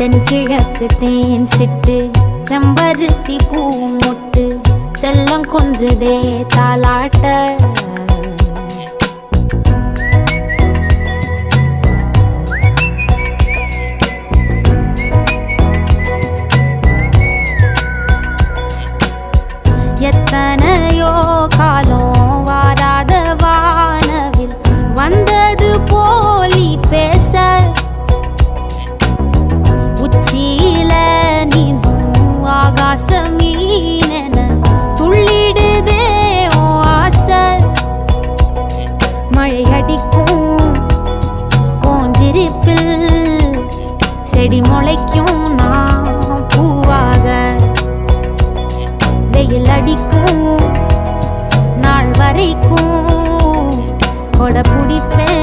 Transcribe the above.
தென்கிழக்கு தேன் சிட்டு செம்பருத்தி பூ மொட்டு செல்லம் கொஞ்சுதே தாலாட்ட எத்தனையோ காலம் வாராத வானவில் வந்தது போலி பேச உச்சியில நீந்தும் ஆகாச மீனென துள்ளிடுதே ஓ ஆசை மழை அடிக்கும் ஓஞ்சிருப்பில் செடி முளைக்கும் நான் பூவாக வெயில் அடிக்கும் நாள் வரைக்கும் கொடை பிடிப்பேன்